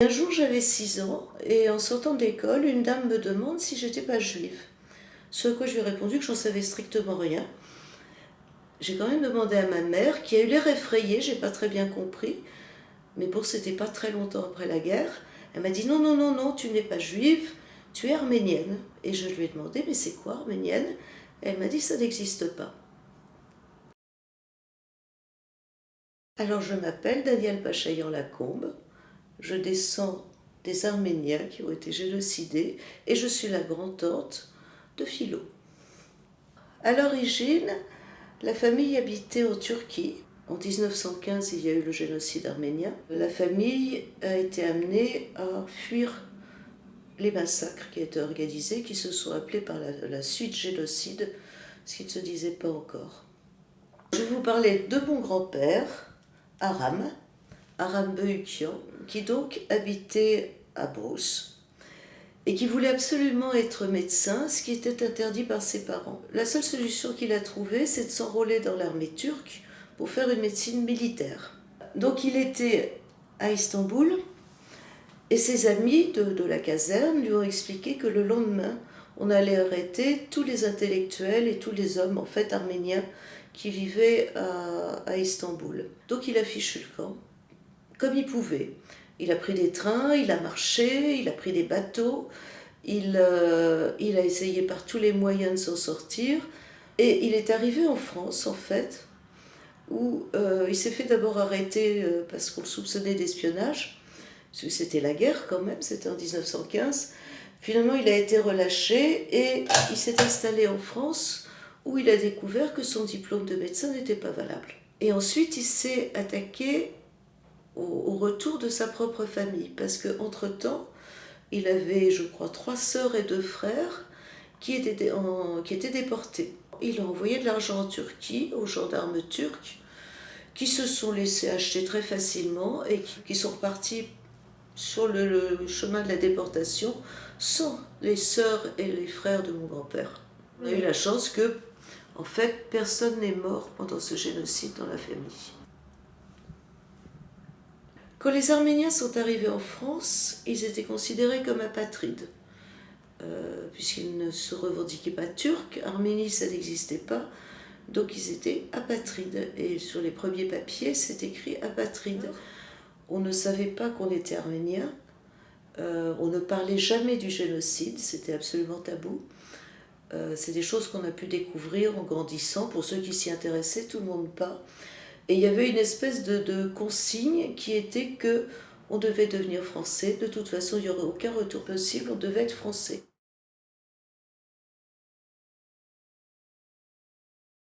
Un jour, j'avais 6 ans et en sortant de l'école, une dame me demande si j'étais pas juive. Ce à quoi je lui ai répondu que j'en savais strictement rien. J'ai quand même demandé à ma mère, qui a eu l'air effrayée, j'ai pas très bien compris, mais bon, c'était pas très longtemps après la guerre. Elle m'a dit non, non, non, non, tu n'es pas juive, tu es arménienne. Et je lui ai demandé, mais c'est quoi arménienne? Elle m'a dit, ça n'existe pas. Alors je m'appelle Danielle Pachayan-Lacombe, je descends des Arméniens qui ont été génocidés et je suis la grand-tante de Philo. À l'origine, la famille habitait en Turquie. En 1915, il y a eu le génocide arménien. La famille a été amenée à fuir les massacres qui étaient organisés, qui se sont appelés par la suite génocide, ce qui ne se disait pas encore. Je vais vous parler de mon grand-père, Aram Beukyan, qui donc habitait à Brousse et qui voulait absolument être médecin, ce qui était interdit par ses parents. La seule solution qu'il a trouvée, c'est de s'enrôler dans l'armée turque pour faire une médecine militaire. Donc il était à Istanbul et ses amis de la caserne lui ont expliqué que le lendemain, on allait arrêter tous les intellectuels et tous les hommes en fait arméniens qui vivaient à Istanbul. Donc il a fichu le camp comme il pouvait. Il a pris des trains, il a marché, il a pris des bateaux, il a essayé par tous les moyens de s'en sortir. Et il est arrivé en France, en fait, où il s'est fait d'abord arrêter parce qu'on le soupçonnait d'espionnage, parce que c'était la guerre quand même, c'était en 1915. Finalement, il a été relâché et il s'est installé en France, où il a découvert que son diplôme de médecin n'était pas valable. Et ensuite, il s'est attaqué au retour de sa propre famille, parce qu'entre-temps, il avait, je crois, 3 sœurs et 2 frères qui étaient déportés. Il a envoyé de l'argent en Turquie aux gendarmes turcs, qui se sont laissés acheter très facilement et qui sont repartis sur le chemin de la déportation sans les sœurs et les frères de mon grand-père. On a eu la chance que, en fait, personne n'est mort pendant ce génocide dans la famille. Quand les Arméniens sont arrivés en France, ils étaient considérés comme apatrides, puisqu'ils ne se revendiquaient pas turcs. Arménie, ça n'existait pas, donc ils étaient apatrides. Et sur les premiers papiers, c'est écrit apatride. On ne savait pas qu'on était arménien, on ne parlait jamais du génocide, c'était absolument tabou. C'est des choses qu'on a pu découvrir en grandissant. Pour ceux qui s'y intéressaient, tout le monde pas. Et il y avait une espèce de consigne qui était que on devait devenir français. De toute façon, il n'y aurait aucun retour possible, on devait être français.